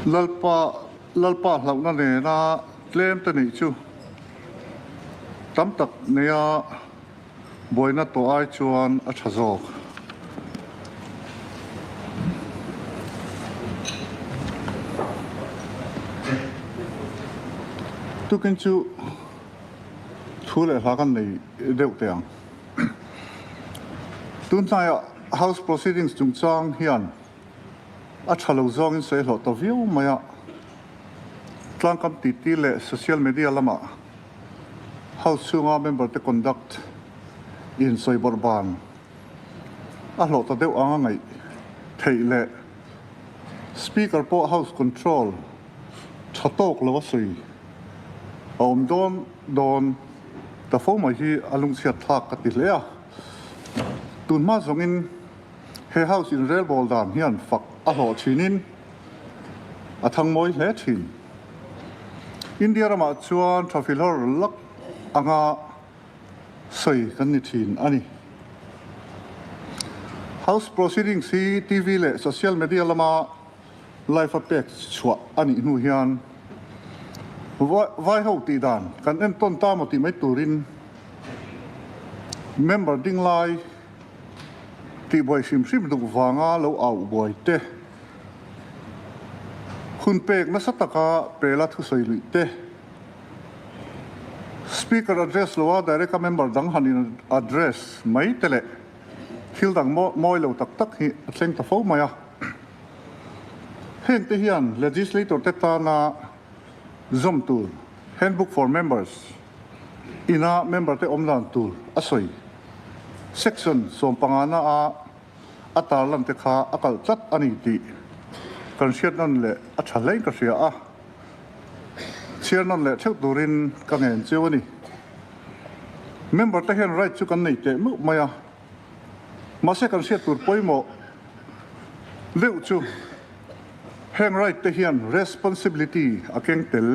lalpa hlau na ne na tlem ta nei chu tam tak neya boina to ai chuan a thazok tukin chu thule hakan nei deuh teang tun sai house proceedings chung chang hian a thalo zong in sei hlo to viu maya tlang kam ti le social media lama house chunga member te conduct in soi borban a hlo to deuh anga ngai thei le speaker po house control thatok lo sui om don ta fo mai hi alung sia thak ka ti le a tun ma zongin he house in rel bol dan hian fak a hlo thinin a thang moi hle thin india rama chuan trafilor lak anga soi kan ni thin ani house proceedings hi tv le social media lama live effect chua ani nu hian vai ho ti dan kan en ton ta mo ti mai turin member ding lai ti boy sim du wanga lo au boy te khun pek na sataka pela thu soi lui te speaker address lo direct member dang hanin address mai tele thil dang moi lo tak tak hi thleng ta fo maya heng te hian legislator te ta na zom tur handbook for members ina member te omlan tur asoi section som pangana a atalan te kha akal chat ani ti kan siat non le a thalai ka sia a sian non le theu turin ka ngen chewani member te hian right chu kan nei te mu maya ma se kan siat tur poimo leu chu hang right te hian responsibility akeng tel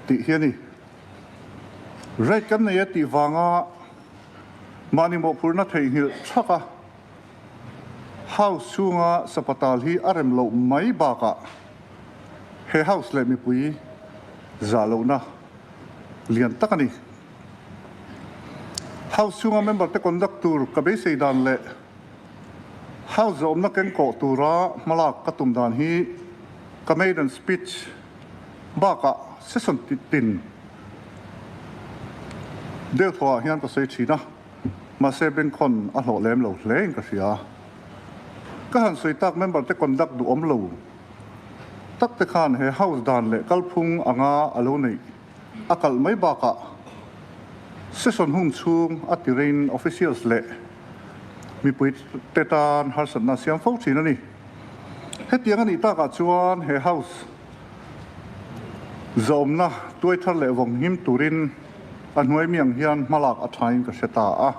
ti hiani right kan nei ti wanga mani mo purna thei hil thaka house chunga sapatal hi arem lo mai ba ka he house le mi pui zalo na lian takani house chunga member te conductor ka be sei dan le house om na ken ko tura malak katum dan hi ka maiden speech ba ka session tin de thwa hian ka sei thina ma se ben kon a hlo lem lo hleng ka sia ka han soi tak member te conduct du om lo tak te khan he house dan le kalphung anga alo nei akal mai ba ka session hun chung atirin officials le mi pui te tan har san na siam fo thin ani he tiang ani ta ka chuan he house zom na tuai thar le wong him turin an hnuai miang hian malak a thain ka seta a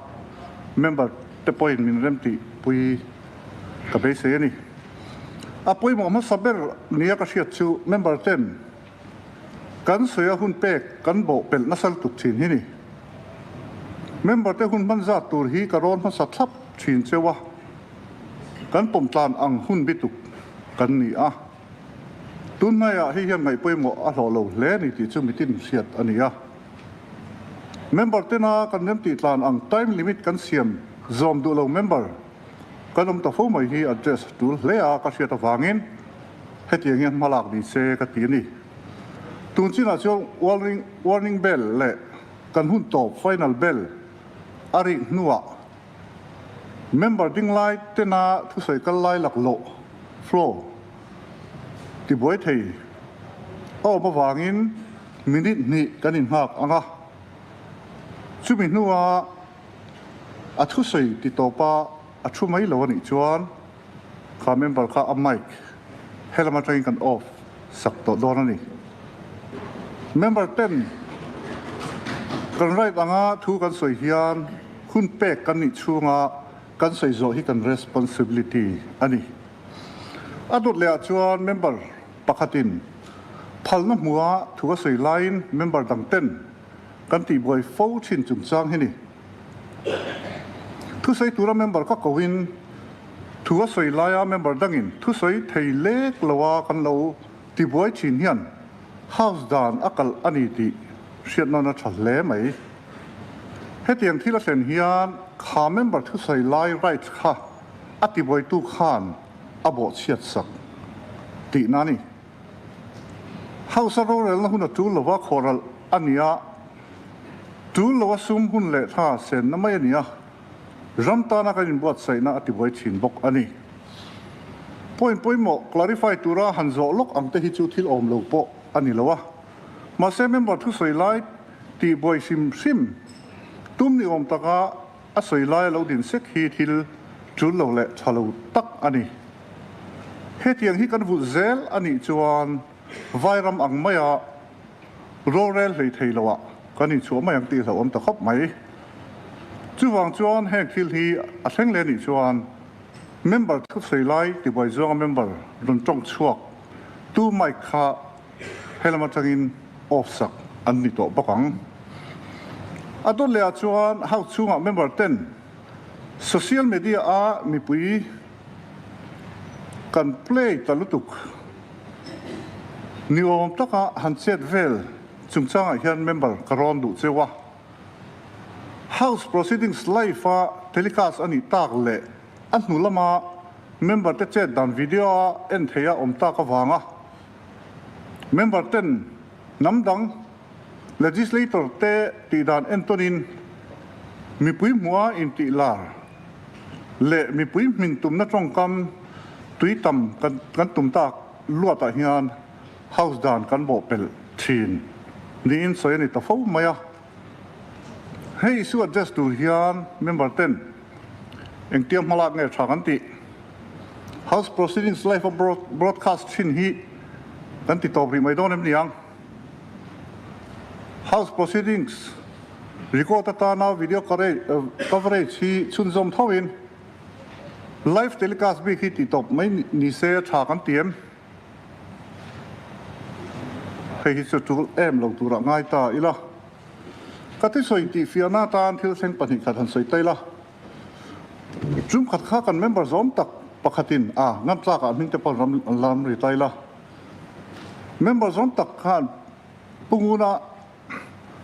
member te point min remti pui ka be se ani a pui mo ma saber nia ka siat chu member 10 kan soya hun pek kan bo pel na sal tuk thin hi ni member te hun man za tur hi ka ron ma sa thlap thin chewa kan pom tlan ang hun bituk kan ni a tun mai a hi hian ngai pui mo a hlo lo hle ni ti chu mitin siat ani a member te na kan nem ti tlan ang time limit kan siam zom du lo member kanom ta fo mai hi address tu le a ka sia ta wangin hetiang hian malak ni se ka ti ni tun china chu warning bell le kan hun top final bell ari nuwa member ding lai te na thu soi kal lai lak lo flow ti boy thei o ma wangin minute ni kanin hak anga chumi nuwa a thu soi ti topa a thu mai lo ni chuan kha member kha a mic helama train kan off sak to don ani member 10 kan right anga thu kan soi hian hun pek kan ni chunga kan soi zo hi kan responsibility ani adut le chuan member pakhatin phalna muwa thu ka soi line member dang 10 kan ti boy fo chin chung chang hi ni thu soi tura member ka kowin thu soi laya member dangin thu soi thei lek lawa kan lo ti boy chin hian house dan akal ani ti hriat na thal hle mai hetiang thila sen hian kha member thu sai lai right kha ati boy tu khan abo chiat sak ti nani house ro rel na huna tu lova khoral ania tu lova sum hun le tha sen na mai ania ramta na kan buat sai na ati boy chin bok ani point mo clarify tura hanzo lok ang te hi chu thil om lo po ani lowa ma se member thu sai lai ti boy sim tum ni om taka a sai lai lo din sek hi thil chu lo le chalo tak ani hetiang hi kan vu zel ani chuan vairam ang maya rorel hlei theilowa kani chu mayang ti sa om ta khop mai chuwang chuan heng thil hi a thleng le ni chuan member thu sei lai ti boy zong member run tong chuak tu mai kha helmatangin offsak an ni to bakang adon le chuan how chunga member 10 social media a mi pui kan play talutuk niom taka hanset vel chungchanga hian member karon du chewa house proceedings live a telecast ani tak le an nu lama member te chat dan video en theya om ta ka wanga member 10 namdang legislator te ti dan entonin mi pui mua in ti lar le mi pui min tum na tong kam tui tam kan tum tak luata hian house dan kan bo pel thin ni in soi ni ta fo maya hey su just to hian member 10 eng tiam malak nge thakan ti house proceedings live broadcast chin hi kan ti top ri mai don em niang house proceedings record ta na video coverage hi chun zom thawin live telecast bi hi ti top mai ni se thakan tiam hei hi chu em lo tu ra ngai ta ila ka ti soi ti fiana tan thil seng pani khat han soi taila zum khat kha kan member zom tak pakhatin ngam tla ka ming te pal lam ri taila member zom tak khan punguna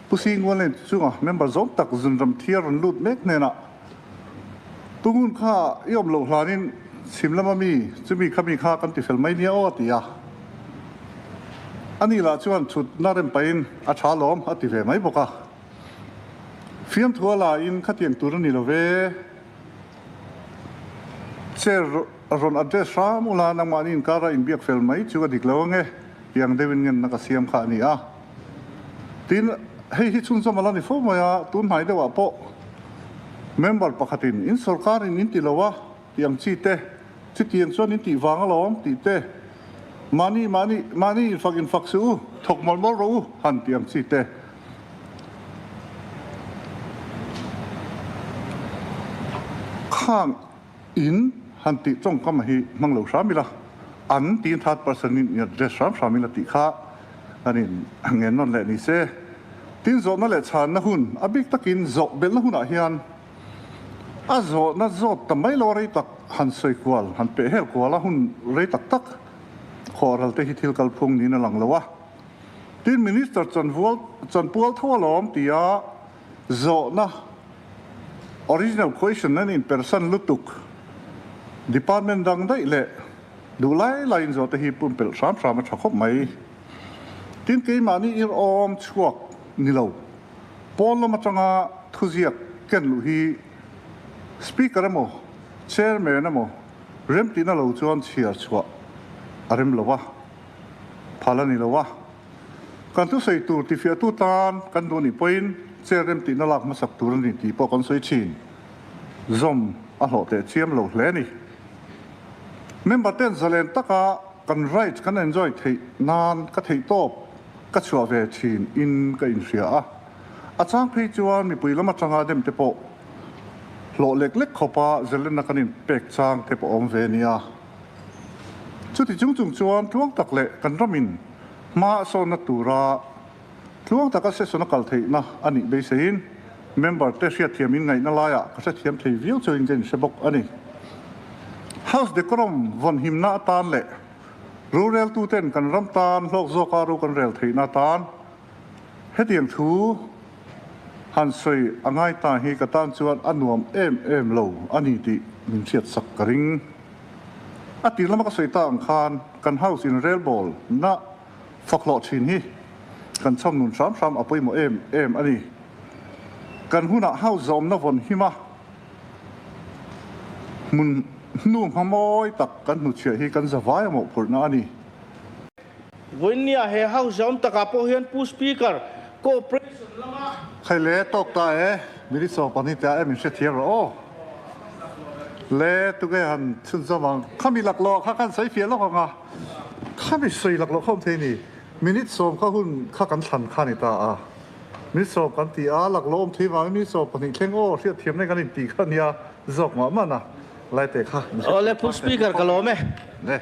pusing walen chunga member zom tak zunram thiar an lut mek nena pungun kha yom lo hlanin simlama mi chumi khami kha kan ti fel mai nia o tia ani la chuan chut na rem pain a tha lom ati ve mai boka fiam thuala in khatiang tur ni lo ve cher ron address ramula nangmanin kara in biak fel mai chu dik lo nge yang devin ngen na ka siam kha ni a tin hei hi chun zoma lani fo maya tun mai dewa po member pakhatin in sarkar in ti lowa tiang chi te chi tiang chuan in ti wang lom ti te mani in fak su thok mol mol ro han tiang chi te khang in han ti chong kam hi manglo shamila an tin that person in address shamila ti kha anin ngen non le ni se tin zo na le chan na hun abik takin zo bel na hun a hian a zo na zo tamai lo rei tak han soi kwal han pe hel kwala hun rei tak khoral te hi thil kal phung ni na lang lawa tin minister chan pual thawalom tia zo na original question nan in person lutuk department dang dai le du lai in zo te hi pum pel sam a thakop mai tin ke mani ir om chuak ni lo pol ma changa thuziak ken lu hi speaker mo chairman mo rem ti na lo chuan chia chua arem lowa phala ni lowa kan tu sei tu ti fia tu tan kan do ni point chairman ti na lak ma sak tur ni ti po kon soi chin zom a ho te chiam lo hle ni member ten zalen taka kan right kan enjoy thei nan ka thei top ka chua ve chin in ka in ria a chang phei chuan mi pui lama changa dem te po lo lek khopa zelen na kanin pek chang te po om ve nia chuti chung chuan thuang tak le kan ramin ma so na tura thuang taka se so na kal thei na ani be sein member te sia thiamin ngai na laya ka se thiam thei viu chu in gen se bok ani house decorum von himna tan le รู้เร็วตู้เต้นกันรำตาลโลกโซการู้กันเร็วถีนาตานเฮดยังทูฮันสวยอ่างไงตาฮีกตันชวนอันนวมเอ็มโลอันนี้ดิมินเชียดสักกริงอติแล้วมันก็สวยตาอังคารกันเฮาสินเรลบอลนะฟักหลอดชินฮีกันช่อมนุนสามเอาไปหมดเอ็มอันนี้กันหุ่นเฮาจอมนะวันหิมะมุนนุ่มขโมยตักกันหนุเชียฮีกันสบายหมดผลนะอันนี้วันนี้เฮาจอมตะกับพวกเฮียนผู้สปีกเกอร์โคเปรสละมาใครเล่ตกตามิริสอบปนิตามินเชทียร์โอเล่ตุกหันชุนสมังข้ามีหลักล้อข้ากันใส่เฟียแล้วก็งาข้ามีใส่หลักล้อเข้าเทนี่มินิสอบข้าหุ่นข้ากันทันข้านิตามินิสอบกันตีหลักล้อที่ว่ามินิสอบปนิเข่งโอเสียเทียมในกันตีข้าเนี่ยจอกมามันนะไล่เตะข้าโอ้เล่ผู้สปีกเกอร์กันล้อไหมเนี่ย